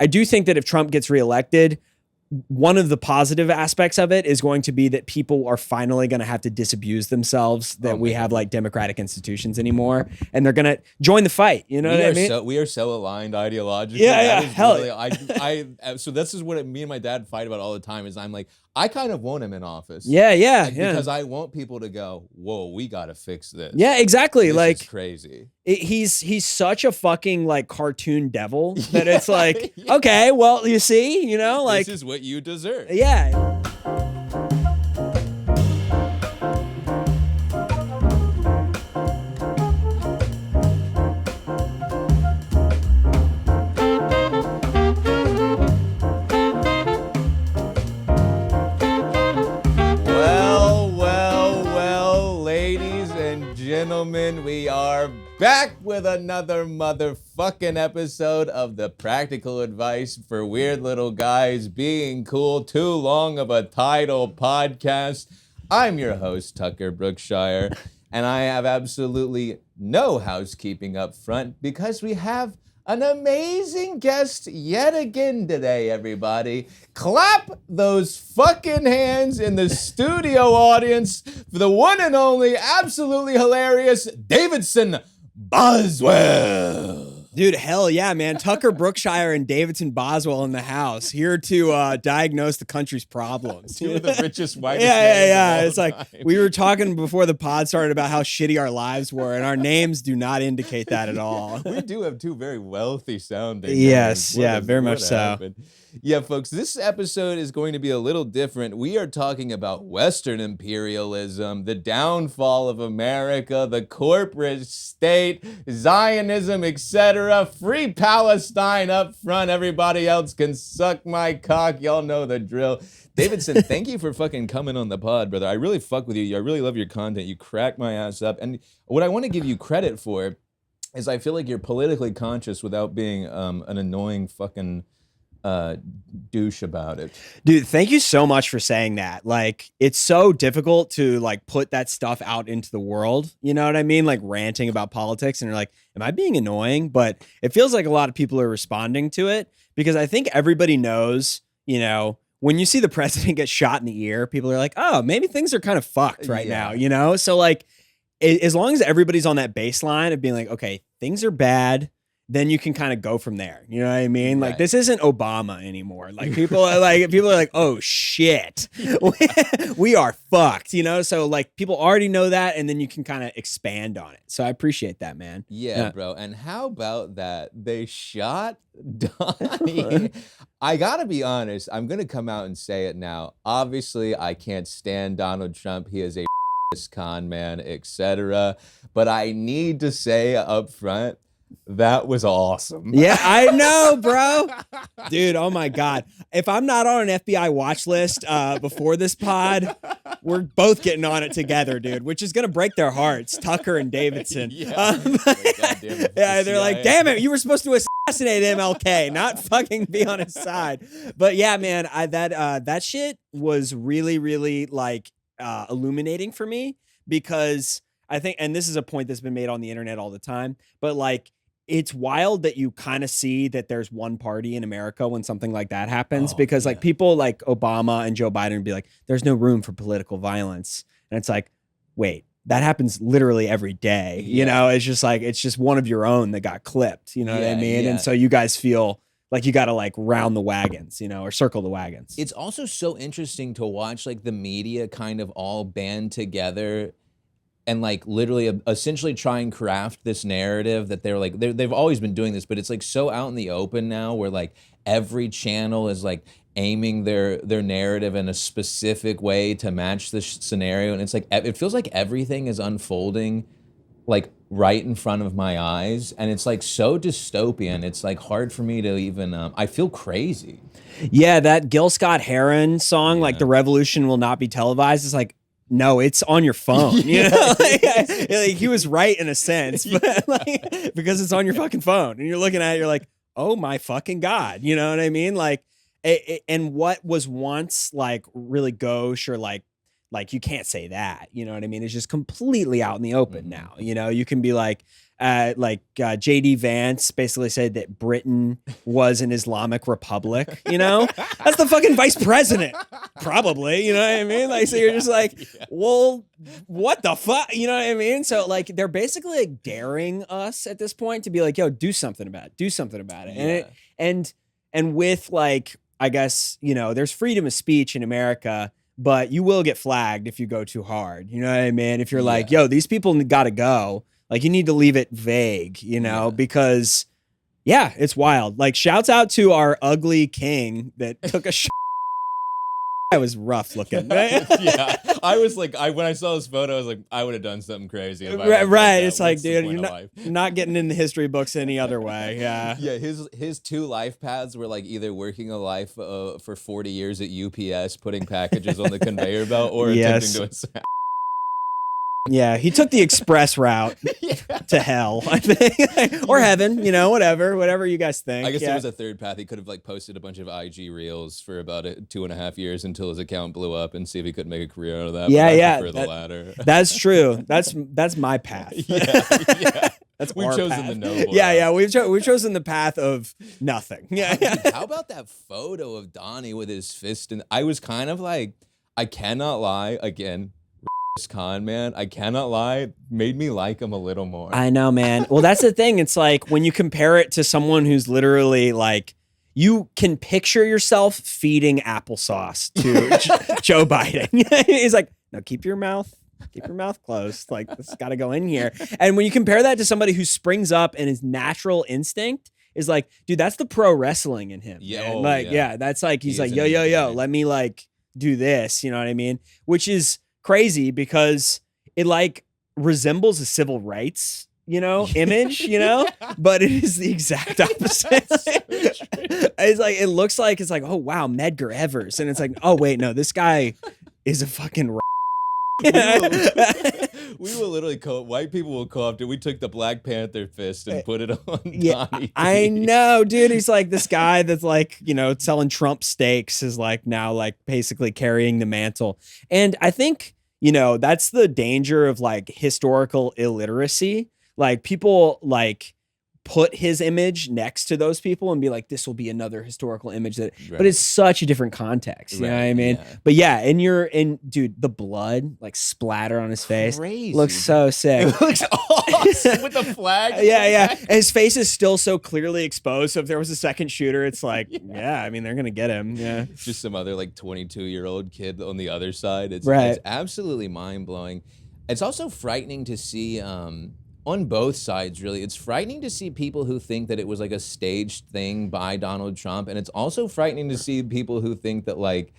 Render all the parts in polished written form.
I do think that if Trump gets reelected, one of the positive aspects of it is going to be that people are finally going to have to disabuse themselves that we have like democratic institutions anymore, and they're going to join the fight. You know what I mean? We are so aligned ideologically. Yeah, hell. So this is what me and my dad fight about all the time. Is I'm like, I kind of want him in office. Yeah. Because I want people to go, whoa, we got to fix this. Yeah, exactly. This is crazy. He's such a fucking like cartoon devil that it's like, okay, well, you see, you know, like this is what you deserve. Yeah. Well, ladies and gentlemen, we are back with another motherfucking episode of the Practical Advice for Weird Little Guys Being Cool. Too long of a title podcast. I'm your host, Tucker Brookshire, and I have absolutely no housekeeping up front because we have an amazing guest yet again today, everybody. Clap those fucking hands in the studio audience for the one and only, absolutely hilarious Davidson Boswell. Dude, hell yeah, man. Tucker Brookshire and Davidson Boswell in the house, here to diagnose the country's problems. Two of the richest, whitest Yeah. of all It's like, time. we were talking before the pod started about how shitty our lives were, and our names do not indicate that at all. We do have two very wealthy sounding Yes, names. yeah, very much so. Happened? Yeah, folks, this episode is going to be a little different. We are talking about Western imperialism, the downfall of America, the corporate state, Zionism, etc. Free Palestine up front. Everybody else can suck my cock. Y'all know the drill. Davidson, thank you for fucking coming on the pod, brother. I really fuck with you. I really love your content. You crack my ass up. And what I want to give you credit for is I feel like you're politically conscious without being an annoying fucking douche about it. Dude, thank you so much for saying that. Like, it's so difficult to like put that stuff out into the world. You know what I mean? Like ranting about politics, and you're like, am I being annoying? But it feels like a lot of people are responding to it because I think everybody knows, you know, when you see the president get shot in the ear, people are like, oh, maybe things are kind of fucked right now, you know? So like, as long as everybody's on that baseline of being like, okay, things are bad, then you can kind of go from there. You know what I mean? Right. Like, this isn't Obama anymore. Like, people are like, oh shit, we are fucked, you know? So like, people already know that, and then you can kind of expand on it. So I appreciate that, man. Yeah, bro. And how about that? They shot Donnie. I gotta be honest, I'm gonna come out and say it now. Obviously, I can't stand Donald Trump. He is a con man, etc. But I need to say up front, that was awesome. Yeah, I know, bro. Dude, oh my God. If I'm not on an FBI watch list before this pod, we're both getting on it together, dude, which is going to break their hearts, Tucker and Davidson. Yeah, they're like, damn it, you were supposed to assassinate MLK, not fucking be on his side. But yeah, man, that shit was really, really like illuminating for me, because I think, and this is a point that's been made on the internet all the time, but like, it's wild that you kind of see that there's one party in America when something like that happens, because like people like Obama and Joe Biden would be like, there's no room for political violence. And it's like, wait, that happens literally every day. You know, it's just like, it's just one of your own that got clipped, you know what I mean? And so you guys feel like you got to like round the wagons, you know, or circle the wagons. It's also so interesting to watch like the media kind of all band together and like literally essentially try and craft this narrative that they've always been doing this, but it's like so out in the open now, where like every channel is like aiming their narrative in a specific way to match the scenario. And it's like, it feels like everything is unfolding like right in front of my eyes. And it's like so dystopian. It's like hard for me to even, I feel crazy. Yeah, that Gil Scott-Heron song, like the revolution will not be televised, is like, no, it's on your phone. You know, like, he was right in a sense, but like, because it's on your fucking phone and you're looking at it, you're like, oh my fucking God. You know what I mean? Like, and what was once like really gauche or like you can't say that, you know what I mean? It's just completely out in the open now. You know, you can be like, JD Vance basically said that Britain was an Islamic republic, you know? That's the fucking vice president, probably, you know what I mean? Like, so you're just like, well, what the fuck? You know what I mean? So like, they're basically like daring us at this point to be like, yo, do something about it. Do something about it. And with like, I guess, you know, there's freedom of speech in America, but you will get flagged if you go too hard. You know what I mean? If you're like, yo, these people got to go. Like, you need to leave it vague, you know, because, yeah, it's wild. Like, shouts out to our ugly king that took a shot. I was rough looking, right? Yeah, I was like, when I saw this photo, I was like, I would have done something crazy. If I right. It's like, dude, you're not getting in the history books any other way. Yeah. Yeah. His two life paths were like either working a life for 40 years at UPS, putting packages on the conveyor belt, or attempting to assassinate. Yeah, he took the express route to hell, I think, or heaven, you know, whatever you guys think. I guess there was a third path. He could have like posted a bunch of IG reels for about 2.5 years until his account blew up, and see if he could make a career out of that. Yeah, the latter. That's true. That's my path. Yeah. We've chosen path. the noble. Yeah. We've chosen the path of nothing. Yeah. Dude, how about that photo of Donnie with his fist? And I was kind of like, I cannot lie again. Con man, I cannot lie, made me like him a little more. I know, man. Well, that's the thing. It's like when you compare it to someone who's literally like, you can picture yourself feeding applesauce to Joe Biden. He's like, no, keep your mouth closed. Like, this got to go in here. And when you compare that to somebody who springs up and his natural instinct is like, dude, that's the pro wrestling in him. Yeah, that's like, he's like, yo, let me like do this. You know what I mean? Which is crazy because it like resembles a civil rights, you know, image, you know, but it is the exact opposite. It's like, it looks like, it's like, oh wow, Medgar Evers. And it's like, oh wait, no, this guy is a fucking we will literally white people will co-opt it. We took the Black Panther fist and put it on Donnie. I know, dude. He's like this guy that's like, you know, selling Trump steaks is like now like basically carrying the mantle. And I think, you know, that's the danger of like historical illiteracy. Like people like put his image next to those people and be like, this will be another historical image that, but it's such a different context. You know what I mean? Yeah. But yeah, dude, the blood like splattered on his face. Crazy. Looks so sick. It looks awesome with the flag. Yeah. And his face is still so clearly exposed. So if there was a second shooter, it's like, yeah, I mean, they're going to get him. Yeah. Just some other like 22-year-old kid on the other side. It's absolutely mind blowing. It's also frightening to see, on both sides, really. It's frightening to see people who think that it was like a staged thing by Donald Trump. And it's also frightening to see people who think that like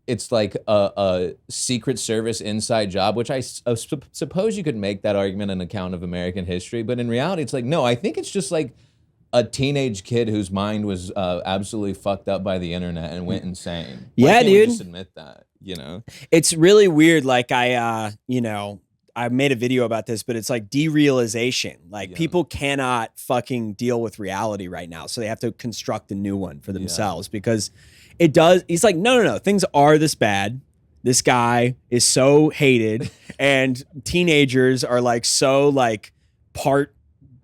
it's like a Secret Service inside job, which I suppose you could make that argument on account of American history. But in reality, it's like, no, I think it's just like a teenage kid whose mind was absolutely fucked up by the internet and went insane. Yeah, Why can't dude. we just admit that, you know? It's really weird. Like I made a video about this, but it's like derealization. Like people cannot fucking deal with reality right now. So they have to construct a new one for themselves because it does. He's like, no. Things are this bad. This guy is so hated and teenagers are like, so like part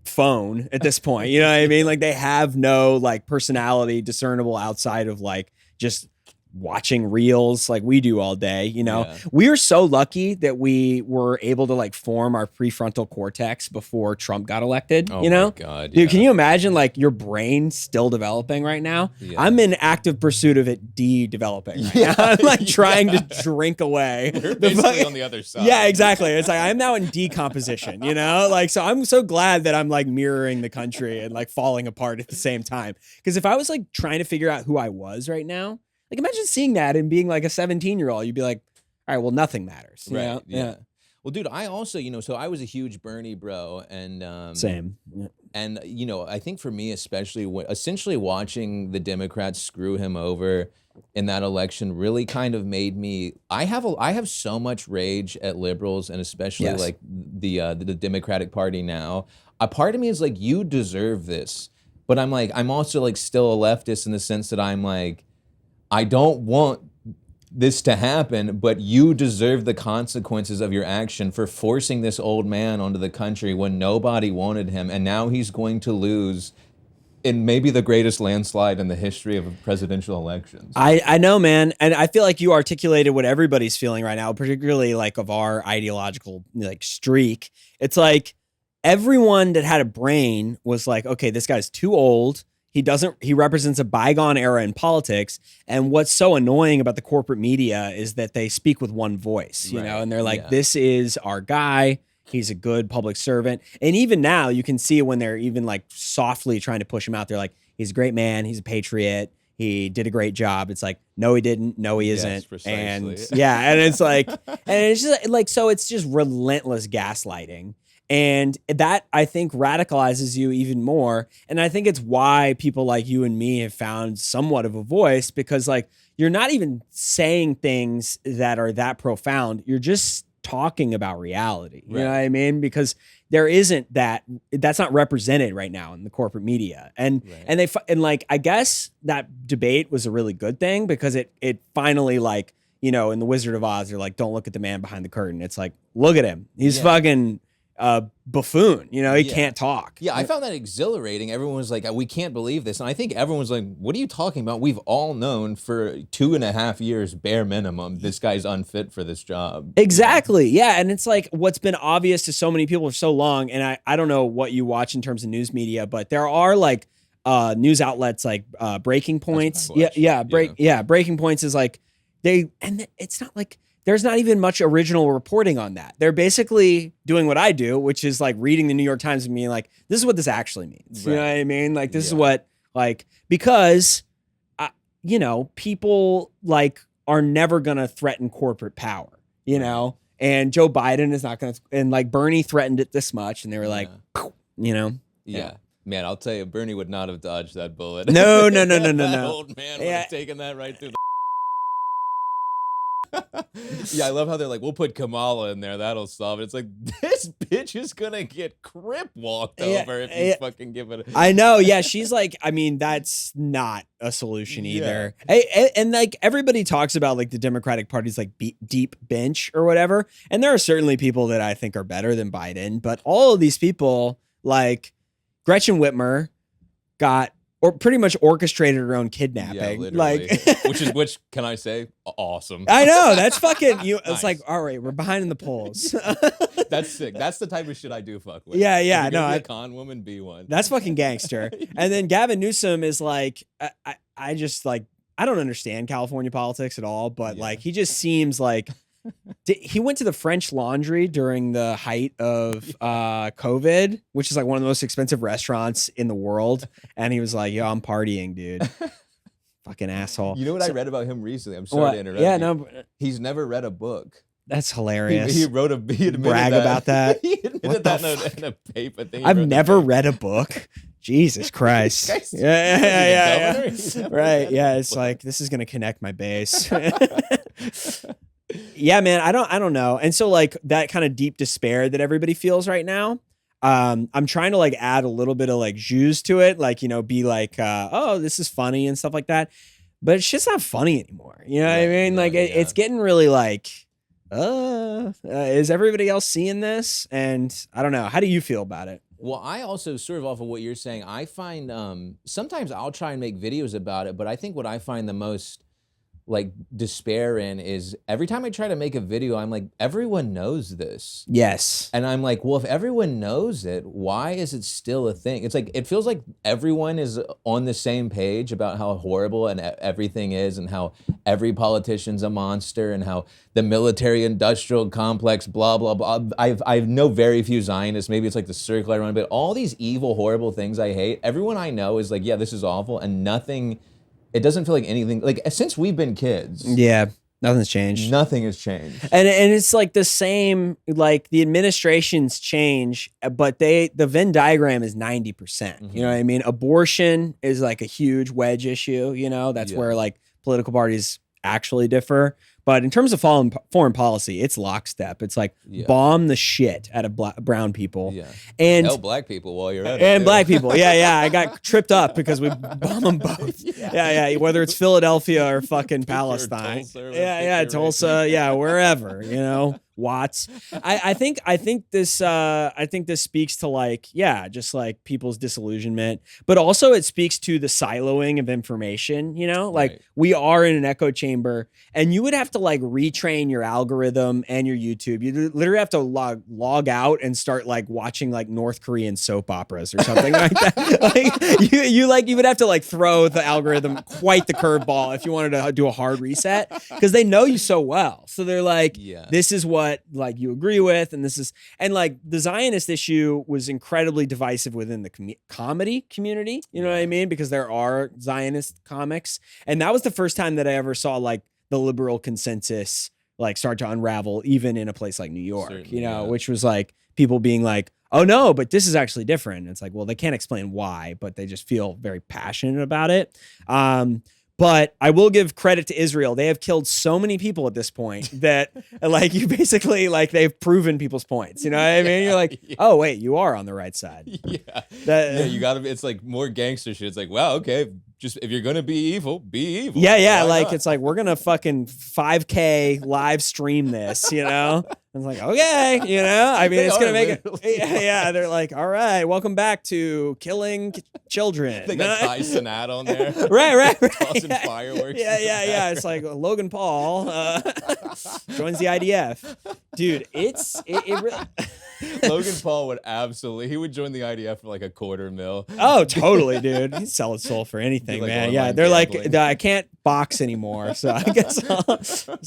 phone at this point. You know what I mean? Like they have no like personality discernible outside of like just watching reels like we do all day, you know. We are so lucky that we were able to like form our prefrontal cortex before Trump got elected. You know, my God, dude, can you imagine like your brain still developing right now? I'm in active pursuit of it de-developing right now. I'm like trying to drink away. We're basically on the other side. Yeah, exactly. It's like I'm now in decomposition, you know, like, so I'm so glad that I'm like mirroring the country and like falling apart at the same time. Because if I was like trying to figure out who I was right now, like imagine seeing that and being like a 17-year-old, you'd be like, all right, well, nothing matters. You know? Yeah. Well, dude, I also, you know, so I was a huge Bernie bro, and same. And you know, I think for me, especially, essentially watching the Democrats screw him over in that election really kind of made me. I have so much rage at liberals, and especially like the Democratic Party now. A part of me is like, you deserve this, but I'm also like still a leftist in the sense that I'm like, I don't want this to happen, but you deserve the consequences of your action for forcing this old man onto the country when nobody wanted him, and now he's going to lose in maybe the greatest landslide in the history of presidential elections. I know, man. And I feel like you articulated what everybody's feeling right now, particularly like of our ideological like streak. It's like everyone that had a brain was like, okay, this guy's too old. He represents a bygone era in politics. And what's so annoying about the corporate media is that they speak with one voice, you know, and they're like, this is our guy. He's a good public servant. And even now you can see when they're even like softly trying to push him out. They're like, he's a great man. He's a patriot. He did a great job. It's like, no, he didn't. No, he isn't. Yes, precisely. And yeah. And it's like, and it's just like, so it's just relentless gaslighting. And that, I think, radicalizes you even more. And I think it's why people like you and me have found somewhat of a voice, because like you're not even saying things that are that profound. You're just talking about reality. You know what I mean? Because there isn't that's not represented right now in the corporate media. And and like, I guess that debate was a really good thing, because it finally, like, you know, in the Wizard of Oz, they're like, don't look at the man behind the curtain. It's like, look at him. He's fucking buffoon, you know, he can't talk. Yeah, I found that exhilarating. Everyone was like, we can't believe this. And I think everyone's like, what are you talking about? We've all known for 2.5 years, bare minimum, this guy's unfit for this job. Exactly. Yeah. And it's like what's been obvious to so many people for so long. And I don't know what you watch in terms of news media, but there are like news outlets like Breaking Points. Breaking Points is like it's not like there's not even much original reporting on that. They're basically doing what I do, which is like reading the New York Times and being like, this is what this actually means. You know what I mean? Like, this is what, like, because, you know, people like are never going to threaten corporate power, you know, and Joe Biden is not going to, and like Bernie threatened it this much. And they were like, you know? Yeah. Man, I'll tell you, Bernie would not have dodged that bullet. No. That old man would have taken that right through the yeah, I love how they're like, we'll put Kamala in there, that'll solve it. It's like, this bitch is gonna get crip walked over if you fucking give it I know, yeah, she's like, I mean, that's not a solution either. And like everybody talks about like the Democratic Party's like deep bench or whatever, and there are certainly people that I think are better than Biden, but all of these people, like Gretchen Whitmer, or pretty much orchestrated her own kidnapping. Like, which can I say? Awesome. I know, that's fucking you. Nice. It's like, all right, we're behind in the polls. That's sick. That's the type of shit I do fuck with. Yeah. Be a con woman, be one. That's fucking gangster. And then Gavin Newsom is like, I just like, I don't understand California politics at all, but like, he just seems like, he went to the French Laundry during the height of COVID, which is like one of the most expensive restaurants in the world. And he was like, yo, I'm partying, dude. Fucking asshole. You know what I read about him recently? I'm sorry to interrupt. Yeah, no. He's never read a book. That's hilarious. He brag about that. He admitted that in a paper thing. I've never read a book. Jesus Christ. Yeah. Right. Yeah. It's like, this is going to connect my base. Yeah, man, I don't know. And so like that kind of deep despair that everybody feels right now, I'm trying to like add a little bit of like jus to it, like, you know, be like, oh, this is funny and stuff like that. But it's just not funny anymore. You know what I mean? Like it's getting really like, is everybody else seeing this? And I don't know. How do you feel about it? Well, I also sort of off of what you're saying, I find sometimes I'll try and make videos about it, but I think what I find the most like despair in is every time I try to make a video, I'm like, everyone knows this. Yes. And I'm like, well, if everyone knows it, why is it still a thing? It's like, it feels like everyone is on the same page about how horrible and everything is, and how every politician's a monster, and how the military industrial complex, blah, blah, blah. I know very few Zionists. Maybe it's like the circle I run, but all these evil, horrible things I hate, everyone I know is like, yeah, this is awful, and nothing. It doesn't feel like anything, like since we've been kids. Yeah, nothing's changed. Nothing has changed. And it's like the same, like the administrations change, but the Venn diagram is 90%. Mm-hmm. You know what I mean? Abortion is like a huge wedge issue, you know? That's where like political parties actually differ. But in terms of foreign policy, it's lockstep. It's like bomb the shit out of brown people. Yeah. And Hell, black people while you're at it. And black people. Yeah. I got tripped up because we bomb them both. Yeah. Whether it's Philadelphia or fucking Palestine. Tulsa. Yeah, wherever, Watts. I think this speaks to like, just like people's disillusionment, but also it speaks to the siloing of information, like we are in an echo chamber, and you would have to like retrain your algorithm and your YouTube. You literally have to log out and start like watching like North Korean soap operas or something like that. You would have to like throw the algorithm quite the curveball if you wanted to do a hard reset, because they know you so well. So they're like, this is what like you agree with, and this is, and like the Zionist issue was incredibly divisive within the comedy community. You know what I mean? Because there are Zionist comics, and that was the first time that I ever saw like the liberal consensus like start to unravel, even in a place like New York. Which was like people being like, oh no, but this is actually different. It's like, well, they can't explain why, but they just feel very passionate about it. But I will give credit to Israel. They have killed so many people at this point that like you basically like they've proven people's points. You know what I mean? You're like, oh wait, you are on the right side. You gotta be, it's like more gangster shit. It's like, wow, okay, just if you're gonna be evil, be evil. Yeah. Like it's like we're gonna fucking 5K live stream this, I was like, okay, I mean, it's gonna make it. Yeah, they're like, all right, welcome back to killing children. They got Tyson ad on there. Right. Tossing fireworks. Yeah. It's like Logan Paul joins the IDF, dude. It really. Logan Paul would he would join the IDF for like $250,000. Oh, totally, dude. He'd sell his soul for anything, man. Yeah, they're gambling. Like, I can't box anymore, so I guess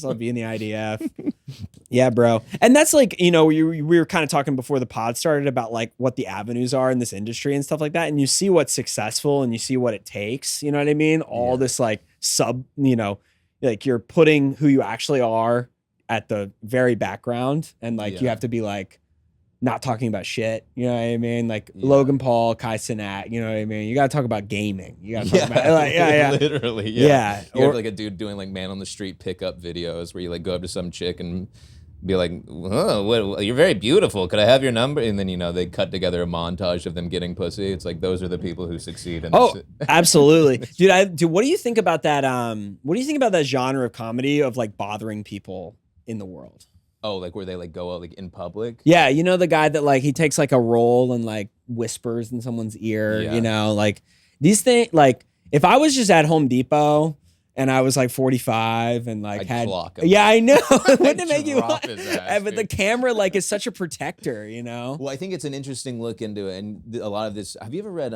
I'll be in the IDF. Yeah, bro. And that's like, we were kind of talking before the pod started about like what the avenues are in this industry and stuff like that. And you see what's successful and you see what it takes. You know what I mean? All this like like you're putting who you actually are at the very background. And like, you have to be like, not talking about shit, you know what I mean? Like Logan Paul, Kai Cenat, you know what I mean? You got to talk about gaming. You got to talk about like, literally. Yeah. You have like a dude doing like man on the street pickup videos where you like go up to some chick and be like, oh, you're very beautiful. Could I have your number? And then, they cut together a montage of them getting pussy. It's like, those are the people who succeed. In this. Absolutely. Dude, what do you think about that? What do you think about that genre of comedy of like bothering people in the world? Oh, like where they like go out like in public? Yeah, the guy that like he takes like a roll and like whispers in someone's ear, like these things. Like if I was just at Home Depot and I was like 45 and like I'd clock him. Yeah, I know. Wouldn't it make you his ass, but the camera like is such a protector, Well, I think it's an interesting look into it, and a lot of this. Have you ever read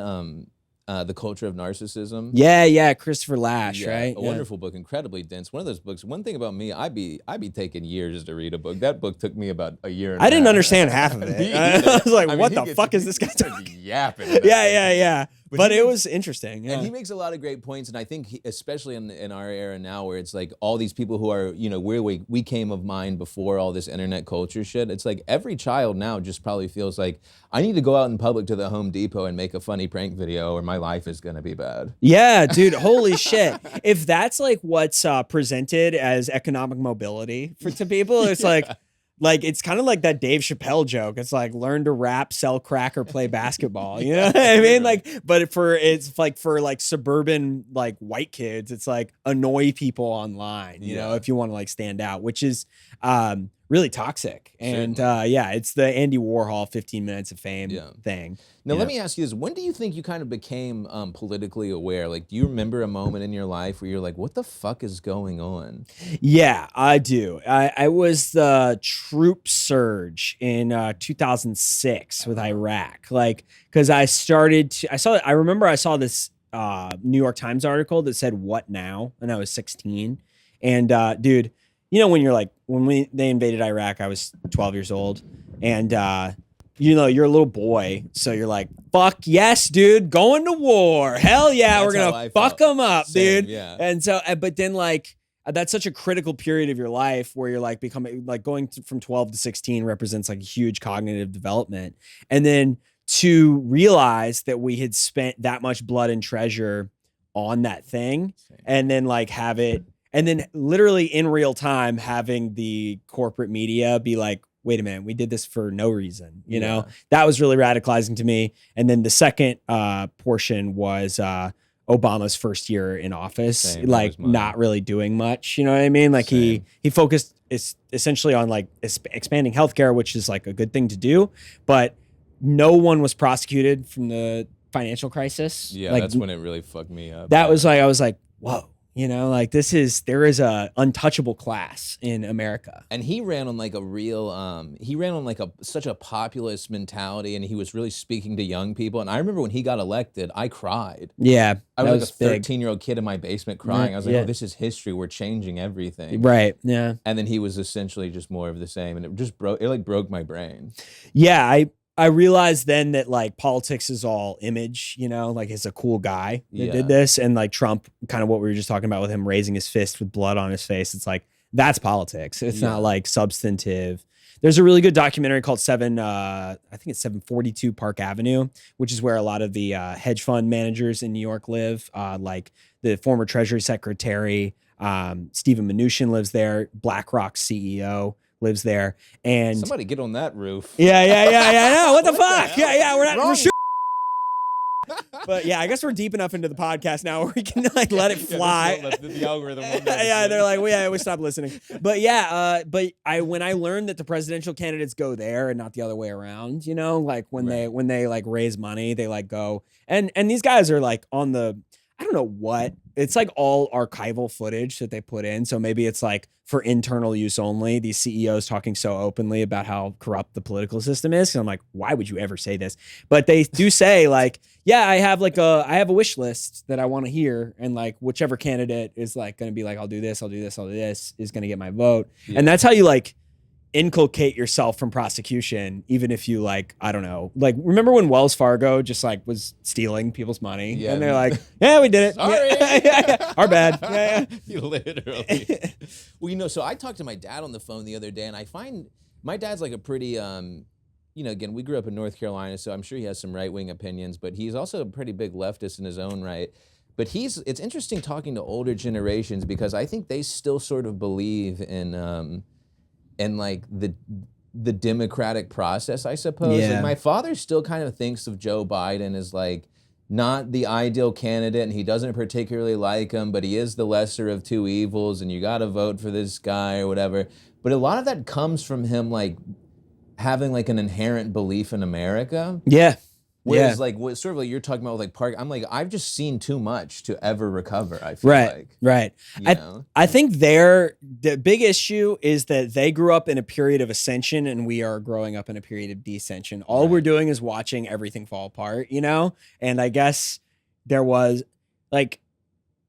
The Culture of Narcissism? Yeah, Christopher Lash, right? A wonderful book, incredibly dense. One of those books. One thing about me, I'd be taking years to read a book. That book took me about a year. And I didn't understand half of it. I was like, what the fuck is this guy talking? Yapping. Yeah. But it was interesting. Yeah. And he makes a lot of great points. And I think, especially in our era now, where it's like all these people who are, where we came of mind before all this internet culture shit. It's like every child now just probably feels like, I need to go out in public to the Home Depot and make a funny prank video or my life is going to be bad. Yeah, dude. Holy shit. If that's like what's presented as economic mobility to people, it's like it's kind of like that Dave Chappelle joke. It's like learn to rap, sell crack, or play basketball. You know what I mean? Like, but it's like for like suburban like white kids, it's like annoy people online. You know, if you want to like stand out, which is really toxic. And it's the Andy Warhol 15 minutes of fame thing. Now, let me ask you this. When do you think you kind of became politically aware? Like, do you remember a moment in your life where you're like, what the fuck is going on? Yeah, I do. I was the troop surge in 2006 with Iraq. Like, because I remember I saw this New York Times article that said, "What now?" And I was 16. And dude, when they invaded Iraq, I was 12 years old. And you're a little boy, so you're like, fuck yes, dude, going to war. Hell yeah, we're gonna fuck them up, dude. Yeah. And so, but then like, that's such a critical period of your life where you're like becoming like from 12 to 16 represents like a huge cognitive development. And then to realize that we had spent that much blood and treasure on that thing and then like have it. And then literally in real time, having the corporate media be like, wait a minute, we did this for no reason. You know, that was really radicalizing to me. And then the second portion was Obama's first year in office, like not really doing much. You know what I mean? Like he focused essentially on like expanding healthcare, which is like a good thing to do, but no one was prosecuted from the financial crisis. Yeah, like, that's when it really fucked me up. That was like, I was like, whoa. You know, like there is a untouchable class in America. And he ran on like a real, he ran on like such a populist mentality, and he was really speaking to young people. And I remember when he got elected, I cried. Yeah. I was like a 13-year-old kid in my basement crying. I was like, oh, this is history. We're changing everything. Right. Yeah. And then he was essentially just more of the same. And it just broke my brain. Yeah. I realized then that like politics is all image, you know, like it's a cool guy that did this. And like Trump, kind of what we were just talking about with him raising his fist with blood on his face. It's like, that's politics. It's not like substantive. There's a really good documentary called I think it's 742 Park Avenue, which is where a lot of the hedge fund managers in New York live. Like the former Treasury Secretary, Stephen Mnuchin lives there. BlackRock's CEO lives there. And somebody get on that roof. Yeah. I know. What the fuck? Yeah. We're sure. But yeah, I guess we're deep enough into the podcast now where we can like let it fly. The algorithm. Yeah, they're like, we stopped listening. But yeah, when I learned that the presidential candidates go there and not the other way around, you know, like when they like raise money, they like go and these guys are like on the, I don't know what, it's like all archival footage that they put in. So maybe it's like for internal use only, these CEOs talking so openly about how corrupt the political system is. And I'm like, why would you ever say this? But they do say like, yeah, I have a wish list that I want to hear. And like whichever candidate is like going to be like, I'll do this is going to get my vote. Yeah. And that's how you like inculcate yourself from prosecution, even if you like, I don't know, like remember when Wells Fargo just like was stealing people's money? Yeah, and they're like, yeah, we did it. Sorry. Yeah. Our bad. Yeah. Literally. Well, you know, so I talked to my dad on the phone the other day, and I find my dad's like a pretty, you know, again, we grew up in North Carolina, so I'm sure he has some right-wing opinions, but he's also a pretty big leftist in his own right. But it's interesting talking to older generations because I think they still sort of believe in like the democratic process, I suppose. Yeah. Like my father still kind of thinks of Joe Biden as like not the ideal candidate, and he doesn't particularly like him, but he is the lesser of two evils, and you got to vote for this guy or whatever. But a lot of that comes from him like having like an inherent belief in America. Yeah. Whereas like what sort of like you're talking about with like Park, I'm like, I've just seen too much to ever recover, I feel like. Right. I think the big issue is that they grew up in a period of ascension and we are growing up in a period of descension. All we're doing is watching everything fall apart, you know? And I guess there was like,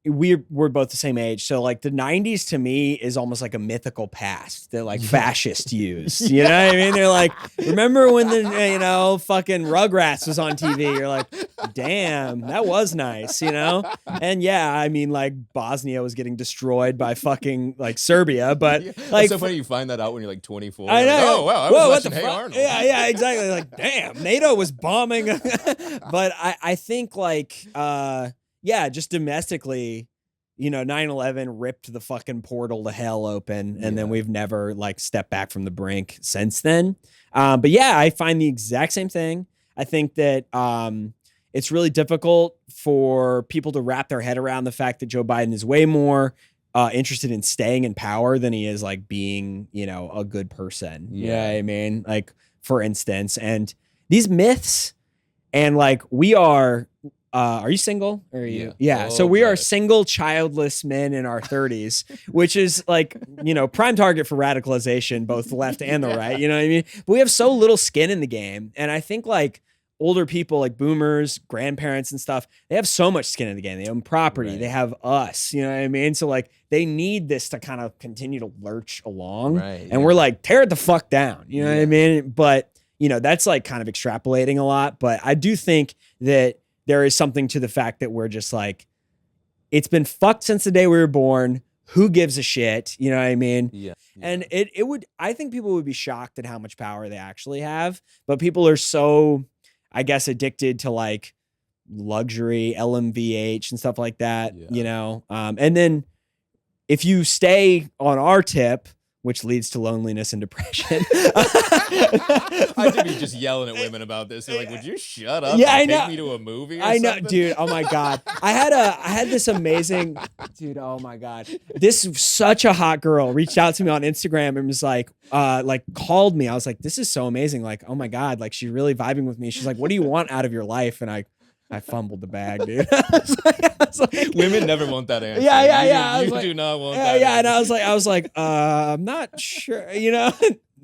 we're both the same age. So like the 90s to me is almost like a mythical past that like fascists used. You know what I mean? They're like, remember when the, you know, fucking Rugrats was on TV? You're like, damn, that was nice, you know? And yeah, I mean like Bosnia was getting destroyed by fucking like Serbia, but like. It's so funny you find that out when you're like 24. I know. Like, oh, wow, I was watching Hey Arnold. Yeah, exactly. Like, damn, NATO was bombing. But I think like, yeah, just domestically, you know, 9/11 ripped the fucking portal to hell open, and then we've never like stepped back from the brink since then. But yeah, I find the exact same thing. I think that it's really difficult for people to wrap their head around the fact that Joe Biden is way more interested in staying in power than he is like being, you know, a good person. Yeah, you know what I mean, like for instance, and these myths, and like we are you single? Or are you? Yeah. So we are single, childless men in our 30s, which is like, you know, prime target for radicalization, both the left and the right. You know what I mean? But we have so little skin in the game. And I think like older people like boomers, grandparents and stuff, they have so much skin in the game. They own property. Right. They have us, you know what I mean? So like they need this to kind of continue to lurch along. Right, and we're like, tear it the fuck down. You know what I mean? But, you know, that's like kind of extrapolating a lot. But I do think that there is something to the fact that we're just like, it's been fucked since the day we were born. Who gives a shit? You know what I mean? Yeah. And it would, I think people would be shocked at how much power they actually have, but people are so, I guess, addicted to like luxury, LMVH and stuff like that, you know? And then if you stay on our tip, which leads to loneliness and depression. I should be just yelling at women about this. They're like, would you shut up and take me to a movie or I know, something? dude. Oh my God. I had this amazing, dude. Oh my God. This such a hot girl reached out to me on Instagram and was like called me. I was like, this is so amazing. Like, oh my God. Like, she's really vibing with me. She's like, what do you want out of your life? And I fumbled the bag, dude. I was like, women never want that answer. Yeah. You do not want that. Yeah, and I was like, I'm not sure,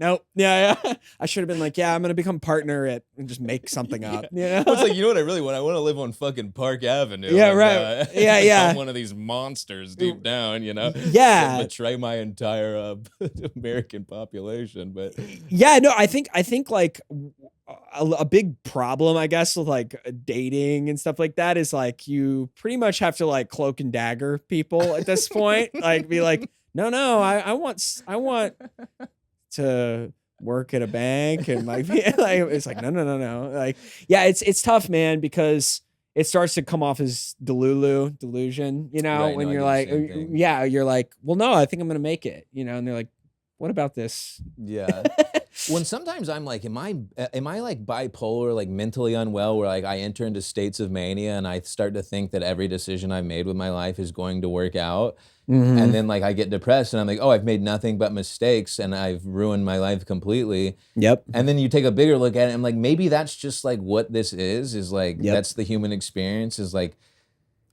Nope. Yeah. I should have been like, yeah, I'm gonna become partner and just make something up. It's like, you know what I really want? I want to live on fucking Park Avenue. Yeah, and, right. Yeah. I'm one of these monsters deep down, Yeah. Betray my entire American population, but yeah, no, I think like a big problem, I guess, with like dating and stuff like that is like you pretty much have to like cloak and dagger people at this point. Like, be like, no, I want to work at a bank and like it's like no. Like, yeah, it's tough, man, because it starts to come off as delusion, Right, when no, you're I like, do the same thing. yeah, you're like, well, no, I think I'm gonna make it, and they're like, what about this? Yeah. When sometimes I'm like, am I like bipolar, like mentally unwell, where like I enter into states of mania and I start to think that every decision I've made with my life is going to work out. Mm-hmm. And then like I get depressed and I'm like, oh, I've made nothing but mistakes and I've ruined my life completely. Yep. And then you take a bigger look at it and I'm like, maybe that's just like what this is like, Yep. That's the human experience, is like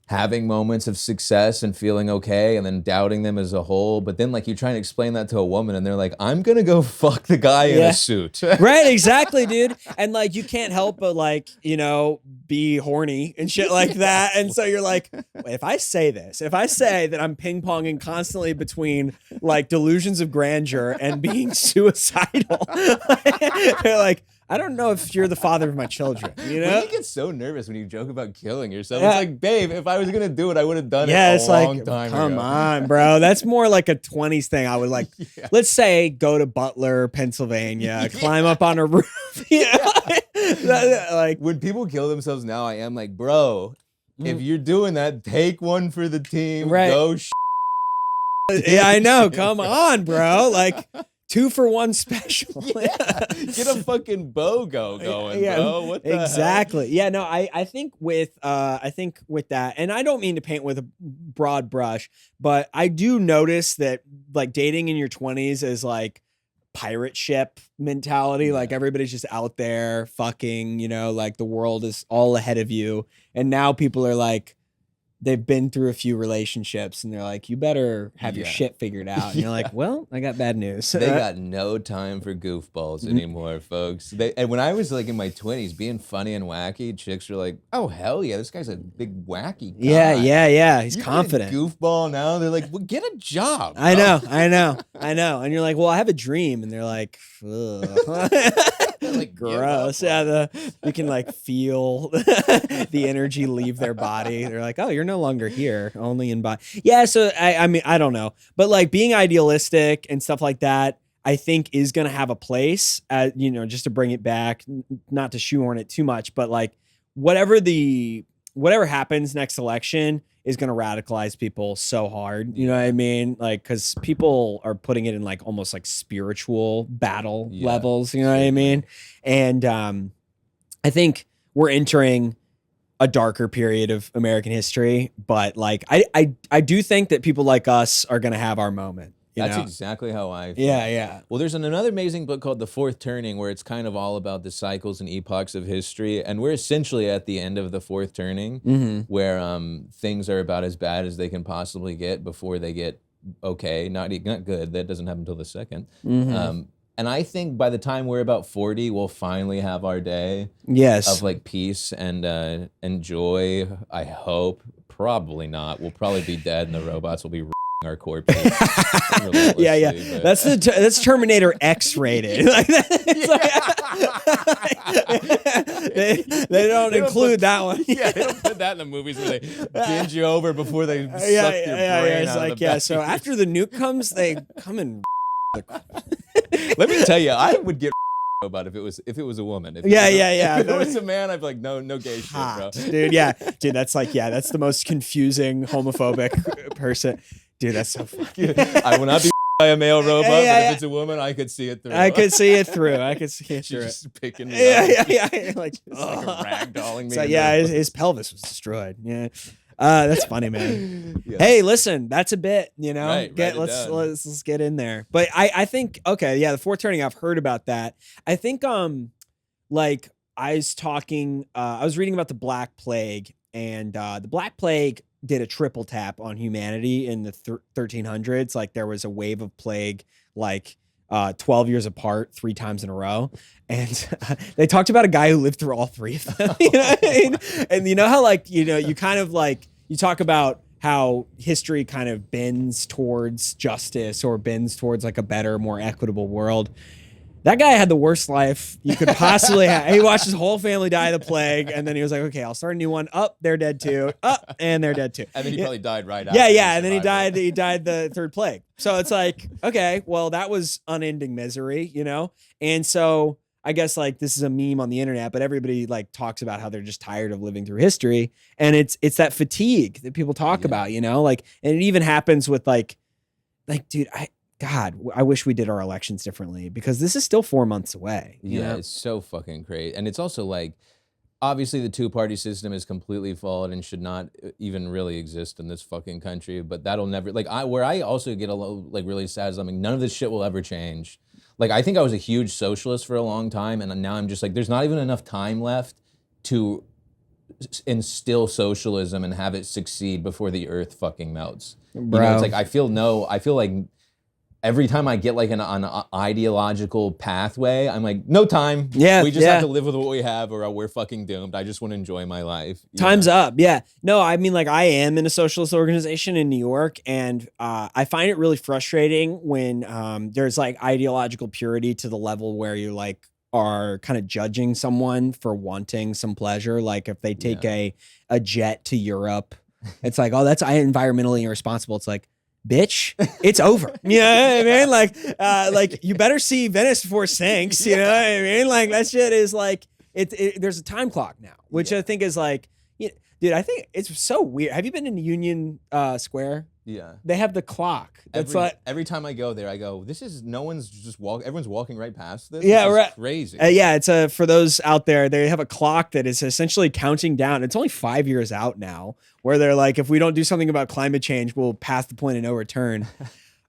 having moments of success and feeling okay and then doubting them as a whole. But then like you try and explain that to a woman and they're like, I'm gonna go fuck the guy in a suit. Right, exactly, dude. And like you can't help but like, be horny and shit like that. And so you're like, if I say that I'm ping-ponging constantly between like delusions of grandeur and being suicidal, they're like, I don't know if you're the father of my children, When you get so nervous when you joke about killing yourself, it's like, babe, if I was gonna do it, I would have done it a long time ago. Come on, bro. That's more like a 20s thing. I would like, let's say, go to Butler, Pennsylvania, climb up on a roof. Like, when people kill themselves now, I am like, bro, if you're doing that, take one for the team. Right. Go. Yeah, I know. Come on, bro. Like, 2-for-1 special. Get a fucking BOGO going, bro. What the exactly. Heck? Yeah, no, I think with that, and I don't mean to paint with a broad brush, but I do notice that like dating in your 20s is like pirate ship mentality. Like everybody's just out there fucking, like the world is all ahead of you. And now people are like, they've been through a few relationships and they're like, you better have your shit figured out. And you're like, well, I got bad news. They got no time for goofballs anymore, folks. And when I was like in my 20s, being funny and wacky, chicks were like, oh, hell yeah, this guy's a big wacky guy. Yeah. He's you confident. Goofball now. They're like, well, get a job. I know. And you're like, well, I have a dream. And they're like, ugh. Like gross. Yeah, you can like feel the energy leave their body. They're like, oh, you're no longer here, only in body. Yeah, so I mean, I don't know, but like being idealistic and stuff like that, I think is gonna have a place. Just to bring it back, not to shoehorn it too much, but like whatever happens next election is going to radicalize people so hard. You know what I mean? Like, because people are putting it in like almost like spiritual battle levels. You know what I mean? And I think we're entering a darker period of American history. But like, I do think that people like us are going to have our moment. That's exactly how I feel. Yeah. Well, there's another amazing book called The Fourth Turning, where it's kind of all about the cycles and epochs of history. And we're essentially at the end of the fourth turning, where things are about as bad as they can possibly get before they get okay, not good. That doesn't happen until the second. And I think by the time we're about 40, we'll finally have our day of like peace and joy. I hope. Probably not. We'll probably be dead and the robots will be our corpses. Yeah. That's Terminator X rated. Like, they don't include that one. Yeah, they don't put that in the movies where they bend you over before they suck your brain It's out like, of the back. so after the nuke comes, they come and let me tell you, I would get about if it was a woman. If it was a man, I'd be like, no gay shit, bro. Dude, that's like, that's the most confusing homophobic person. Dude, that's so funny. I will not be by a male robot, Yeah, but yeah. if it's a woman, I could see it through. I could see it through. She's just picking me Yeah, up. yeah. Like, It's like a ragdolling me. So yeah, his pelvis was destroyed. Yeah. That's funny, man. Yeah. Hey, listen, that's a bit, you know. Right, Let's get in there. But I think, okay, yeah, the fourth turning, I've heard about that. I think like I was reading about the Black Plague, and the Black Plague did a triple tap on humanity in the 1300s. Like there was a wave of plague, like 12 years apart, 3 times in a row. And they talked about a guy who lived through all 3 of them. You know what I mean? And you know how, like, you know, you kind of like, you talk about how history kind of bends towards justice or bends towards like a better, more equitable world. That guy had the worst life you could possibly have. He watched his whole family die of the plague, and then he was like, okay, I'll start a new one. They're dead too. And they're dead too. And then he probably died right after. Yeah. And then he died the 3rd plague. So it's like, okay, well, that was unending misery, you know? And so I guess like this is a meme on the internet, but everybody like talks about how they're just tired of living through history. And it's that fatigue that people talk about, you know? Like, and it even happens with like, dude, I wish we did our elections differently, because this is still 4 months away. You know? It's so fucking crazy. And it's also like, obviously the 2-party system is completely flawed and should not even really exist in this fucking country, but that'll never, like, where I also get a little, like, really sad is, I mean, none of this shit will ever change. Like, I think I was a huge socialist for a long time, and now I'm just like, there's not even enough time left to instill socialism and have it succeed before the earth fucking melts. Bro. You know, it's like, I feel like every time I get like an ideological pathway, I'm like, no time. Yeah, we just have to live with what we have, or we're fucking doomed. I just want to enjoy my life. Time's up. Yeah. No, I mean, like, I am in a socialist organization in New York, and I find it really frustrating when there's like ideological purity to the level where you like are kind of judging someone for wanting some pleasure. Like if they take a jet to Europe, it's like, oh, that's environmentally irresponsible. It's like, bitch, it's over. You know what I mean? Like you better see Venice before it sinks. You know what I mean? Like that shit is like, there's a time clock now, which I think is like, dude, I think it's so weird. Have you been in Union Square? Yeah. They have the clock. That's every time I go there, I go, everyone's walking right past this. Yeah, this is right. Crazy. Yeah, it's for those out there, they have a clock that is essentially counting down. It's only 5 years out now, where they're like, if we don't do something about climate change, we'll pass the point of no return.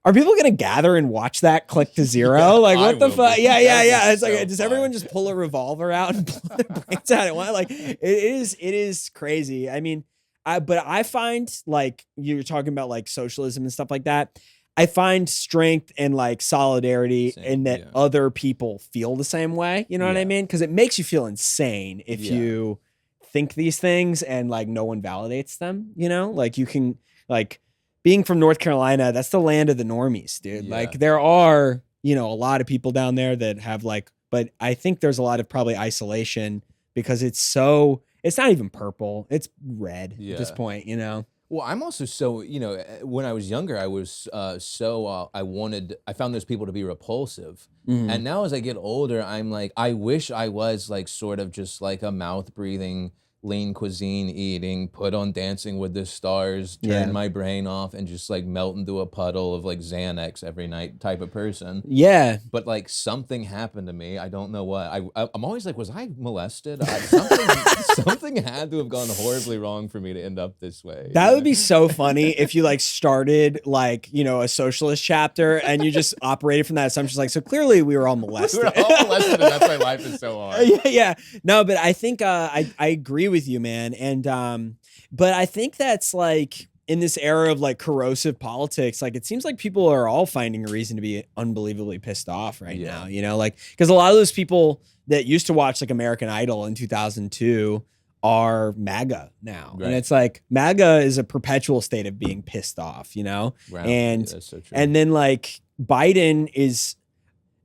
Are people going to gather and watch that click to zero? Like, what the fuck? Yeah. It's like, does everyone just pull a revolver out and blow their brains out? Like, it is crazy. I mean, but I find, like, you're talking about like socialism and stuff like that, I find strength and like solidarity in that other people feel the same way. You know what I mean? Because it makes you feel insane if you think these things and like no one validates them, you know? Like you can, like, being from North Carolina, that's the land of the normies, dude. Yeah. Like there are, you know, a lot of people down there that have like, but I think there's a lot of probably isolation because it's not even purple. It's red at this point, you know? Well, I'm also so, you know, when I was younger, I was I found those people to be repulsive. Mm-hmm. And now as I get older, I'm like, I wish I was like sort of just like a mouth breathing, lean cuisine eating, put on Dancing with the Stars, turn my brain off and just like melt into a puddle of like Xanax every night type of person. Yeah. But like something happened to me. I don't know what. I'm always like, was I molested? Something had to have gone horribly wrong for me to end up this way. That would be so funny if you like started like, you know, a socialist chapter and you just operated from that assumption. Like, so clearly we were all molested. We were all molested and that's why life is so hard. Yeah. No, but I think I agree with you, man. And but I think that's like in this era of like corrosive politics, like it seems like people are all finding a reason to be unbelievably pissed off right now, you know, like because a lot of those people that used to watch like American Idol in 2002 are MAGA now. Right. And it's like MAGA is a perpetual state of being pissed off, you know? Wow. And that's so true. And then like Biden is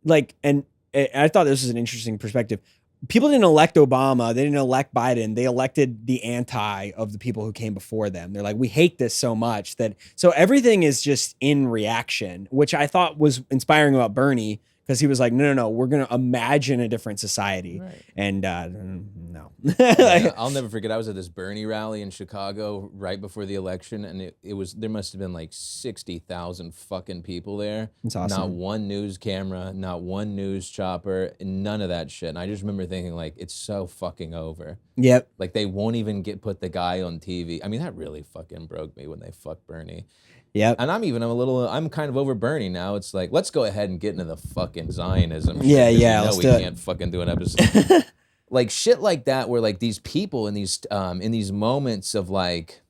like, and I thought this was an interesting perspective. People didn't elect Obama. They didn't elect Biden. They elected the anti of the people who came before them. They're like, we hate this so much so everything is just in reaction, which I thought was inspiring about Bernie because he was like, no, we're gonna imagine a different society, Right. and no. Yeah, I'll never forget. I was at this Bernie rally in Chicago right before the election, and it was there must have been like 60,000 fucking people there. That's awesome. Not one news camera, not one news chopper, none of that shit. And I just remember thinking like, it's so fucking over. Yep. Like they won't even put the guy on TV. I mean, that really fucking broke me when they fucked Bernie. Yep. And I'm kind of over Bernie now. It's like, let's go ahead and get into the fucking Zionism shit. Yeah, let's do it. We can't fucking do an episode. Like shit like that, where like these people in these moments of like,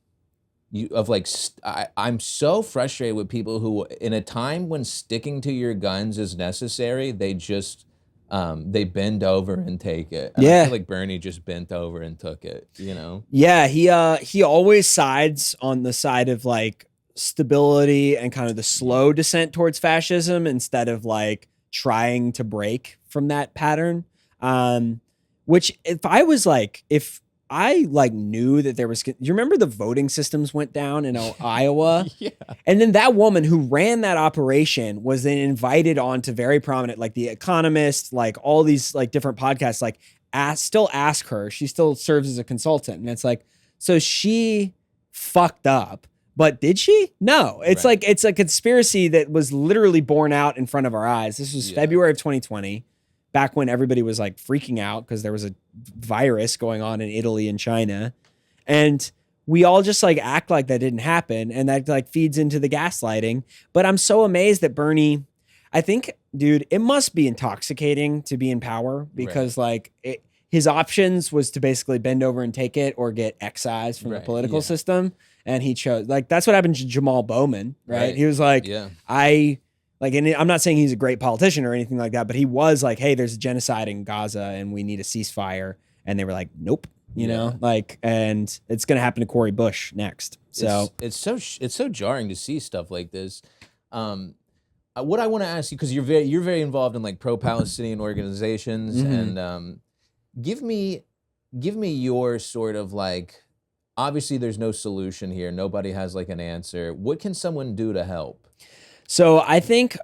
I'm so frustrated with people who, in a time when sticking to your guns is necessary, they just they bend over and take it. And I feel like Bernie just bent over and took it. You know? Yeah, he always sides on the side of like stability and kind of the slow descent towards fascism instead of like trying to break from that pattern. Which if I knew that there was, you remember the voting systems went down in Iowa? Yeah. And then that woman who ran that operation was then invited on to very prominent, like The Economist, like all these like different podcasts, like still ask her, she still serves as a consultant. And it's like, so she fucked up. But did she? No. It's like, it's a conspiracy that was literally borne out in front of our eyes. This was February of 2020, back when everybody was like freaking out because there was a virus going on in Italy and China. And we all just like act like that didn't happen. And that like feeds into the gaslighting. But I'm so amazed that Bernie, I think, dude, it must be intoxicating to be in power because like his options was to basically bend over and take it or get excised from the political system. And he chose, like, that's what happened to Jamal Bowman, right? He was like, and I'm not saying he's a great politician or anything like that, but he was like, hey, there's a genocide in Gaza and we need a ceasefire. And they were like, nope, you know, like, and it's going to happen to Cory Bush next. So it's so jarring to see stuff like this. What I want to ask you, because you're very involved in like pro-Palestinian organizations, and give me your sort of like, obviously there's no solution here. Nobody has like an answer. What can someone do to help? So I think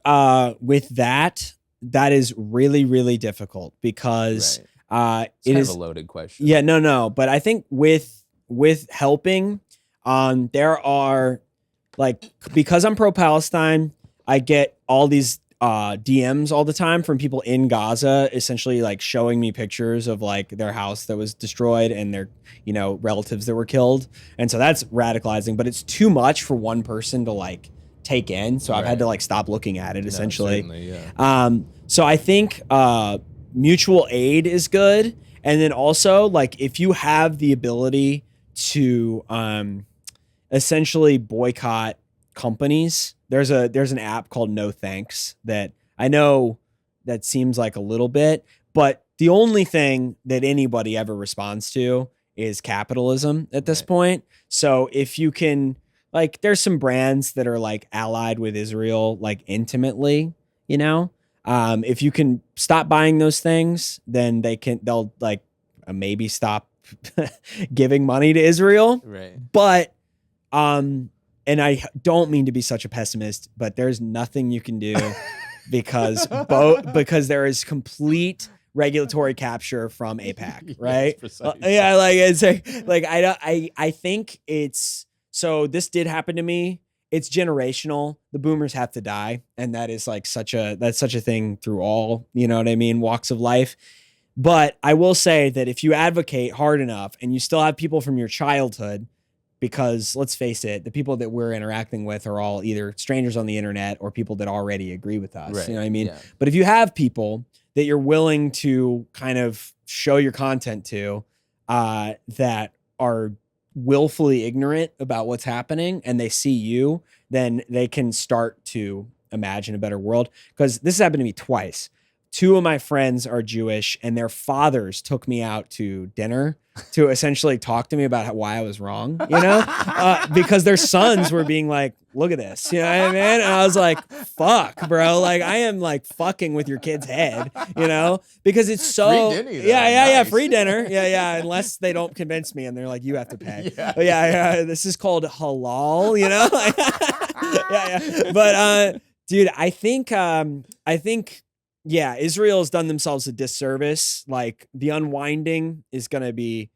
with that is really, really difficult because it's kind of a loaded question. Yeah, no. But I think with helping, there are like, because I'm pro-Palestine, I get all these DMs all the time from people in Gaza, essentially like showing me pictures of like their house that was destroyed and their, you know, relatives that were killed. And so that's radicalizing, but it's too much for one person to like take in. So I've had to like stop looking at it essentially. So I think mutual aid is good. And then also like if you have the ability to essentially boycott companies, there's an app called No Thanks that I know that seems like a little bit, but the only thing that anybody ever responds to is capitalism at this point. So if you can, like, there's some brands that are like allied with Israel, like intimately, you know, if you can stop buying those things, then they'll like maybe stop giving money to Israel. Right. But, and I don't mean to be such a pessimist, but there's nothing you can do because there is complete regulatory capture from AIPAC, right? Yeah, like it's like I think it's, so this did happen to me. It's generational. The boomers have to die, and that is like such a thing through all, you know what I mean, walks of life. But I will say that if you advocate hard enough and you still have people from your childhood, because let's face it, the people that we're interacting with are all either strangers on the internet or people that already agree with us. You know what I mean? Yeah. But if you have people that you're willing to kind of show your content to, that are willfully ignorant about what's happening and they see you, then they can start to imagine a better world. Because this has happened to me twice. Two of my friends are Jewish and their fathers took me out to dinner to essentially talk to me about why I was wrong, you know, because their sons were being like, look at this, you know what I mean? And I was like, fuck, bro. Like I am like fucking with your kid's head, you know, because it's so, free dinner, yeah, free dinner. Yeah. Unless they don't convince me and they're like, you have to pay. Yeah. This is called halal, you know? Yeah. But, dude, I think yeah, Israel has done themselves a disservice. Like the unwinding is going to be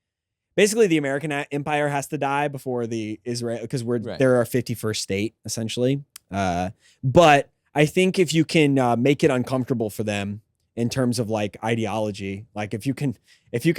basically the American empire has to die before the Israel, because they're our 51st state essentially. But I think if you can make it uncomfortable for them in terms of like ideology, like if you can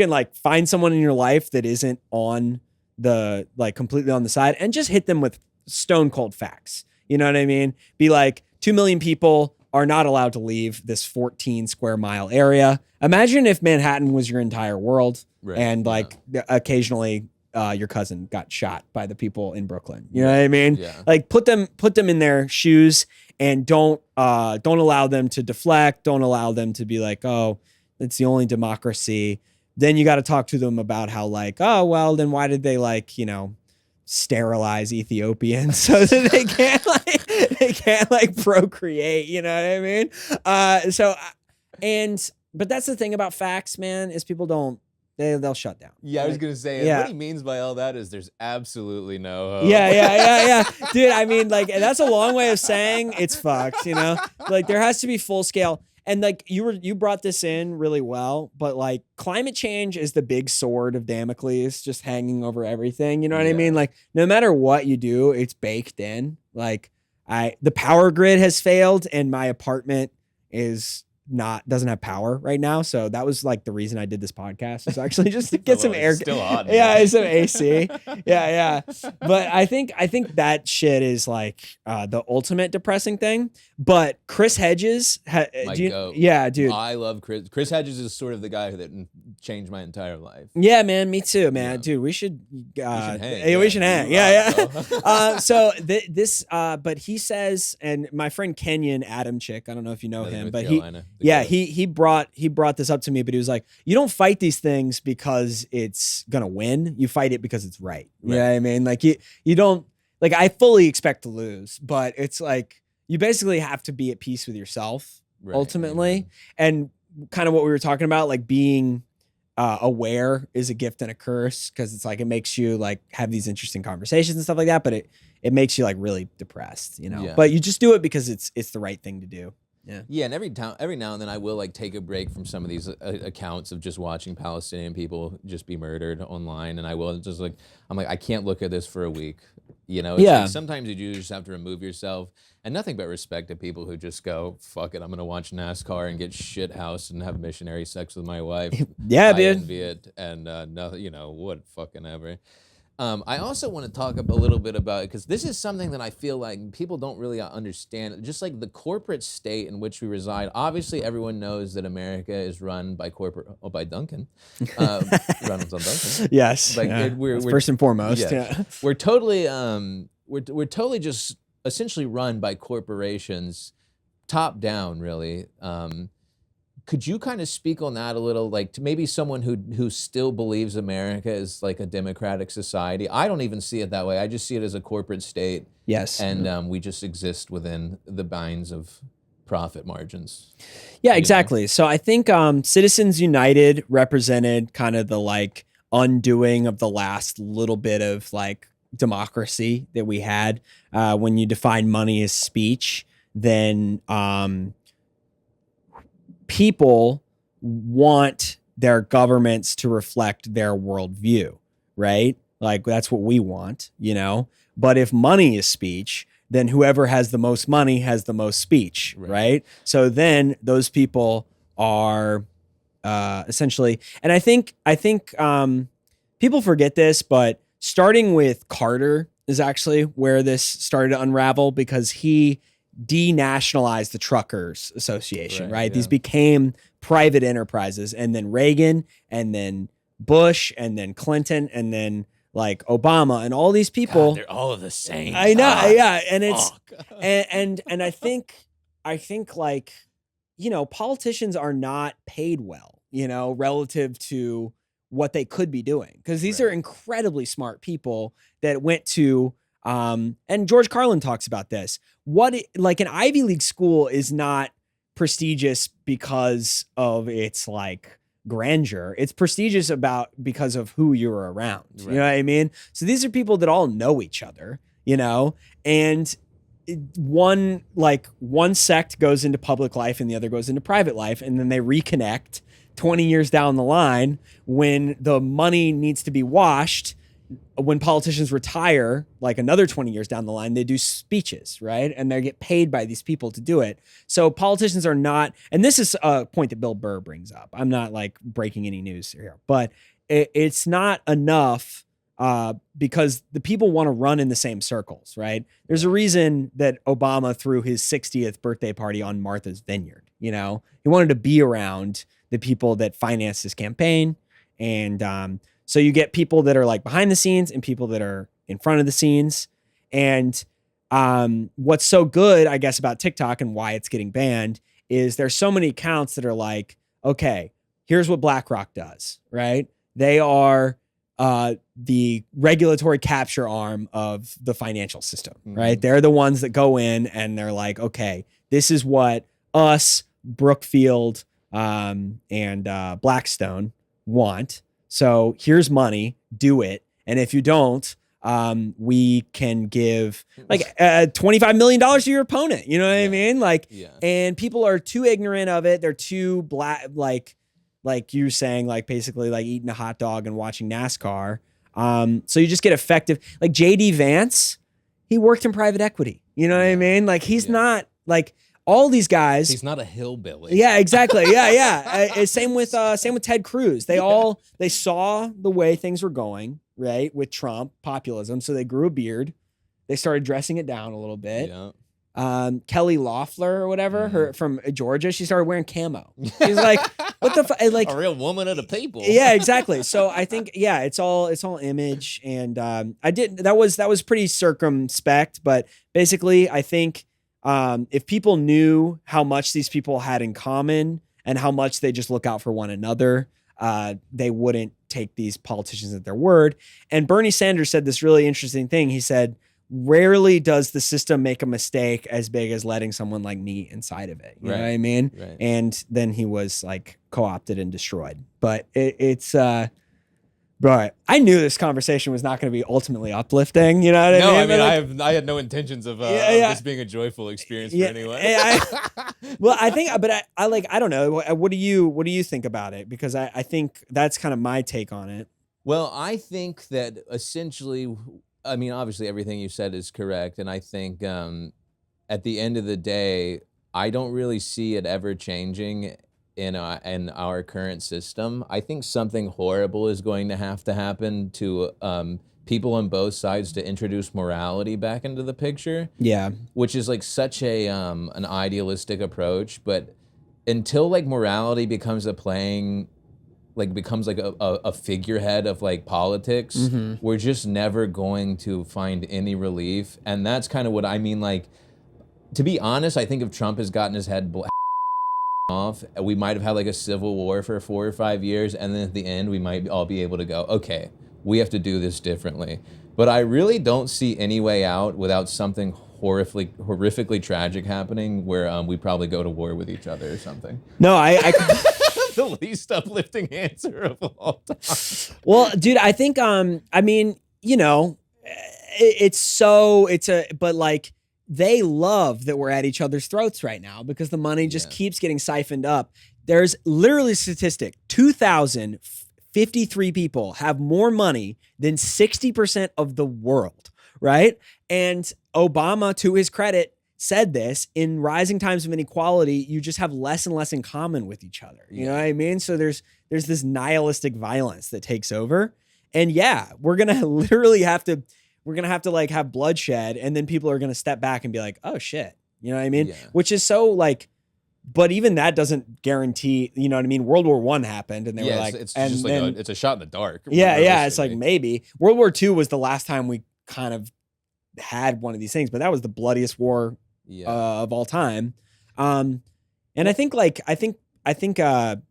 like find someone in your life that isn't on the like completely on the side and just hit them with stone cold facts. You know what I mean? Be like 2 million people are not allowed to leave this 14 square mile area. Imagine if Manhattan was your entire world, and like occasionally your cousin got shot by the people in Brooklyn. You know what I mean? Yeah. Like put them in their shoes and don't allow them to deflect. Don't allow them to be like, oh, it's the only democracy. Then you got to talk to them about how like, oh, well, then why did they like, you know, sterilize Ethiopians so that they can't like procreate, you know what I mean? But that's the thing about facts, man, is people don't, they'll shut down. Yeah, I was gonna say, what he means by all that is there's absolutely no hope. Yeah. Dude, I mean, like, that's a long way of saying it's fucked, you know? Like, there has to be full scale. And like you brought this in really well, but like climate change is the big sword of Damocles just hanging over everything. You know what I mean? Like no matter what you do, it's baked in. Like the power grid has failed and my apartment doesn't have power right now. So that was like the reason I did this podcast, is actually just to get some air. Still on. Yeah, some AC. Yeah. But I think that shit is like the ultimate depressing thing. But Chris Hedges, goat. Yeah, dude. I love Chris. Chris Hedges is sort of the guy that changed my entire life. Yeah, man, me too, man. Yeah. Dude, we should hang. We should hang. Yeah. So but he says, and my friend Kenyon Adamczyk, I don't know if you know him, but he brought this up to me, but he was like, you don't fight these things because it's gonna win. You fight it because it's right. You know what I mean? Like you don't, like, I fully expect to lose, but it's like you basically have to be at peace with yourself ultimately. And kind of what we were talking about, like being aware is a gift and a curse, because it's like it makes you like have these interesting conversations and stuff like that, but it makes you like really depressed, you know. But you just do it because it's the right thing to do. Yeah, and every now and then I will like take a break from some of these accounts of just watching Palestinian people just be murdered online, and I will just like, I'm like, I can't look at this for a week, you know. It's like sometimes you do just have to remove yourself, and nothing but respect to people who just go, fuck it, I'm gonna watch NASCAR and get shit housed and have missionary sex with my wife. Dude. I envy it, and nothing, you know, what fucking ever. I also want to talk a little bit about it, because this is something that I feel like people don't really understand. Just like the corporate state in which we reside. Obviously, everyone knows that America is run by by Duncan. Ronald's on Duncan. Yes. Like we're first and foremost. Yeah. We're totally we're totally just essentially run by corporations, top down, really. Could you kind of speak on that a little, like to maybe someone who still believes America is like a democratic society? I don't even see it that way. I just see it as a corporate state. Yes. And we just exist within the binds of profit margins. Yeah, exactly. You know? So I think Citizens United represented kind of the like undoing of the last little bit of like democracy that we had. When you define money as speech, then people want their governments to reflect their worldview, right? Like that's what we want, you know? But if money is speech, then whoever has the most money has the most speech, right? So then those people are essentially, and I think people forget this, but starting with Carter is actually where this started to unravel, because he denationalized the Truckers Association, right? These became private enterprises, and then Reagan, and then Bush, and then Clinton, and then like Obama, and all these people. God, they're all the same. I know, and it's and I think like, you know, politicians are not paid well, you know, relative to what they could be doing, because these are incredibly smart people that went to. And George Carlin talks about this. Like an Ivy League school is not prestigious because of its like grandeur. It's prestigious because of who you're around. You know what I mean? So these are people that all know each other, you know, and one sect goes into public life and the other goes into private life, and then they reconnect 20 years down the line when the money needs to be washed. When politicians retire, like another 20 years down the line, they do speeches, right? And they get paid by these people to do it. So politicians are not, and this is a point that Bill Burr brings up. I'm not like breaking any news here, but it's not enough because the people want to run in the same circles, right? There's a reason that Obama threw his 60th birthday party on Martha's Vineyard. You know, he wanted to be around the people that financed his campaign. And so you get people that are like behind the scenes and people that are in front of the scenes. And what's so good, I guess, about TikTok and why it's getting banned is there's so many accounts that are like, okay, here's what BlackRock does, right? They are the regulatory capture arm of the financial system, right? They're the ones that go in and they're like, okay, this is what us, Brookfield, and Blackstone want. So here's money, do it. And if you don't, we can give like $25 million to your opponent. You know what I mean? Like, and people are too ignorant of it. They're too black, like you saying, like basically like eating a hot dog and watching NASCAR. So you just get effective. Like JD Vance, he worked in private equity. You know what I mean? Like he's not like all these guys. He's not a hillbilly. Yeah, exactly. Yeah. Same with Ted Cruz. They saw the way things were going, right? With Trump populism. So they grew a beard. They started dressing it down a little bit. Yeah. Kelly Loeffler or whatever, her from Georgia, she started wearing camo. She's like, what the like a real woman of the people. Yeah, exactly. So I think, it's all image. And that was pretty circumspect, but basically I think if people knew how much these people had in common and how much they just look out for one another, they wouldn't take these politicians at their word. And Bernie Sanders said this really interesting thing. He said, rarely does the system make a mistake as big as letting someone like me inside of it. You know what I mean? Right. And then he was like co-opted and destroyed. But But I knew this conversation was not going to be ultimately uplifting. You know what I mean? No, I mean, I had no intentions of this being a joyful experience for anyone. Well, I think, but I don't know. What do you think about it? Because I think that's kind of my take on it. Well, I think that essentially, I mean, obviously everything you said is correct. And I think at the end of the day, I don't really see it ever changing in our current system. I think something horrible is going to have to happen to people on both sides to introduce morality back into the picture. Yeah. Which is like such a an idealistic approach, but until like morality becomes a figurehead of like politics, we're just never going to find any relief. And that's kind of what I mean. Like, to be honest, I think if Trump has gotten his head off, we might have had like a civil war for 4 or 5 years, and then at the end we might all be able to go, okay, we have to do this differently. But I really don't see any way out without something horrifically tragic happening where we probably go to war with each other or something. No, I the least uplifting answer of all time. Well, dude, I think I mean, you know, but like they love that we're at each other's throats right now because the money just keeps getting siphoned up. There's literally a statistic, 2,053 people have more money than 60% of the world, right? And Obama, to his credit, said this: in rising times of inequality, you just have less and less in common with each other. You know what I mean? So there's this nihilistic violence that takes over. And we're going to literally have to like have bloodshed, and then people are going to step back and be like, oh shit. You know what I mean? Yeah. Which is so like, but even that doesn't guarantee, you know what I mean? World War I happened and they were like, it's just like it's a shot in the dark. Yeah. It's like maybe World War II was the last time we kind of had one of these things, but that was the bloodiest war of all time. And I think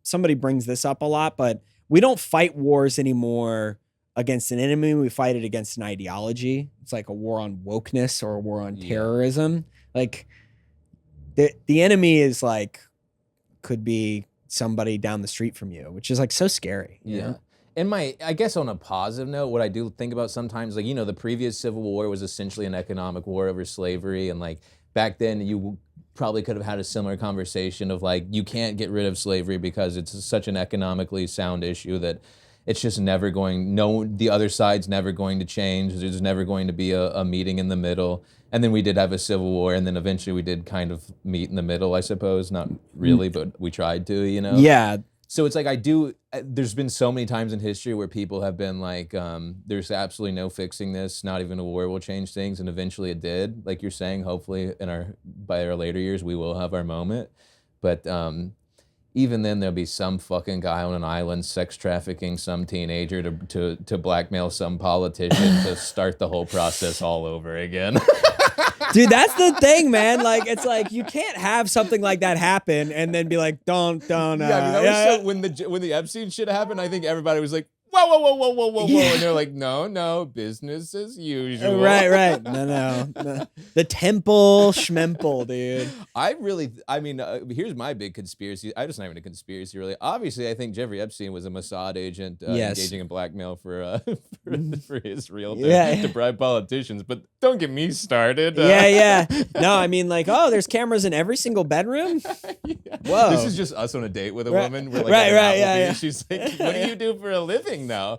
somebody brings this up a lot, but we don't fight wars anymore against an enemy. We fight it against an ideology. It's like a war on wokeness or a war on terrorism. Like the enemy is like, could be somebody down the street from you, which is like so scary. You know? I guess on a positive note, what I do think about sometimes, like, the previous Civil War was essentially an economic war over slavery. And like back then you probably could have had a similar conversation of like, you can't get rid of slavery because it's such an economically sound issue that it's just never going, the other side's never going to change. There's never going to be a meeting in the middle. And then we did have a civil war, and then eventually we did kind of meet in the middle, I suppose. Not really, but we tried to, Yeah. So it's like there's been so many times in history where people have been like, there's absolutely no fixing this, not even a war will change things, and eventually it did. Like you're saying, hopefully by our later years, we will have our moment. But even then, there'll be some fucking guy on an island sex trafficking some teenager to blackmail some politician to start the whole process all over again. Dude, that's the thing, man. Like, it's like you can't have something like that happen and then be like, don't. When the Epstein shit happened, I think everybody was like, whoa, and they're like, no, business as usual. Right. No. The temple schmemple, dude. Here's my big conspiracy. It's not even a conspiracy, really. Obviously, I think Jeffrey Epstein was a Mossad agent engaging in blackmail for his realtor to bribe politicians. But don't get me started. Yeah. No, I mean, like, there's cameras in every single bedroom. Yeah. Whoa. This is just us on a date with a woman. We're like, right. She's like, what do you do for a living now?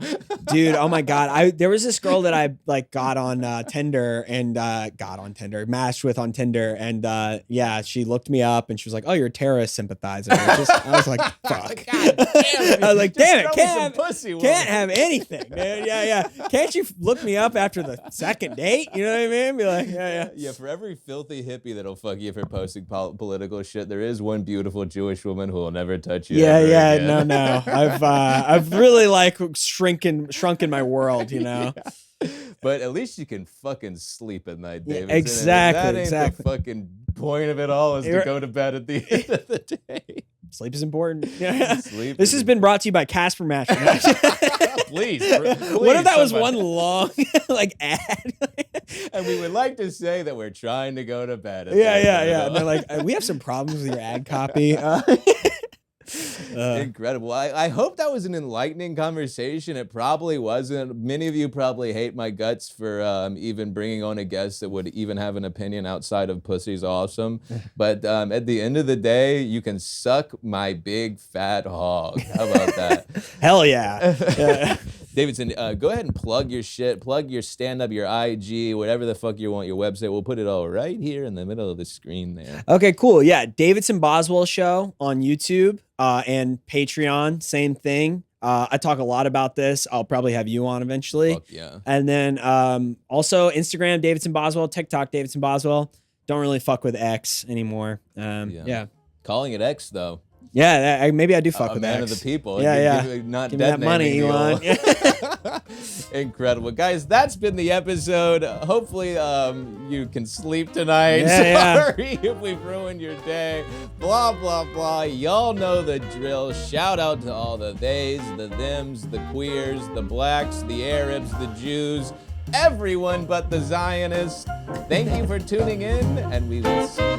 Dude, oh my God. There was this girl that I like got on Tinder and matched with on Tinder. And she looked me up and she was like, oh, you're a terrorist sympathizer. I was like, fuck. God damn it. I was like, damn it. Can't have anything, dude. Yeah. Can't you look me up after the second date? You know what I mean? Be like, yeah. Yeah, for every filthy hippie that'll fuck you for posting political shit, there is one beautiful Jewish woman who will never touch you. Yeah. No. I've really like shrunken my world, Yeah. But at least you can fucking sleep at night, Davidson. Yeah, exactly. The fucking point of it all is to go to bed at the end of the day. Sleep is important. Yeah. This has been brought to you by Casper Mattress. Please. What if that was one long like ad? And we would like to say that we're trying to go to bed. Yeah. And they're like, we have some problems with your ad copy. Incredible. I hope that was an enlightening conversation. It probably wasn't. Many of you probably hate my guts for even bringing on a guest that would even have an opinion outside of pussy's awesome. But at the end of the day, you can suck my big fat hog. How about that? Hell yeah. Davidson, go ahead and plug your shit, plug your stand-up, your IG, whatever the fuck you want, your website. We'll put it all right here in the middle of the screen there. Okay, cool. Yeah, Davidson Boswell Show on YouTube and Patreon, same thing. I talk a lot about this. I'll probably have you on eventually. Fuck yeah. And then also Instagram, Davidson Boswell, TikTok, Davidson Boswell. Don't really fuck with X anymore. Yeah. Calling it X, though. Yeah, maybe I do fuck with man X. of the people. Yeah. Not Give me that money, Elon. Incredible. Guys, that's been the episode. Hopefully you can sleep tonight. Yeah. Sorry if we've ruined your day. Blah, blah, blah. Y'all know the drill. Shout out to all the theys, the thems, the queers, the blacks, the Arabs, the Jews, everyone but the Zionists. Thank you for tuning in, and we will see you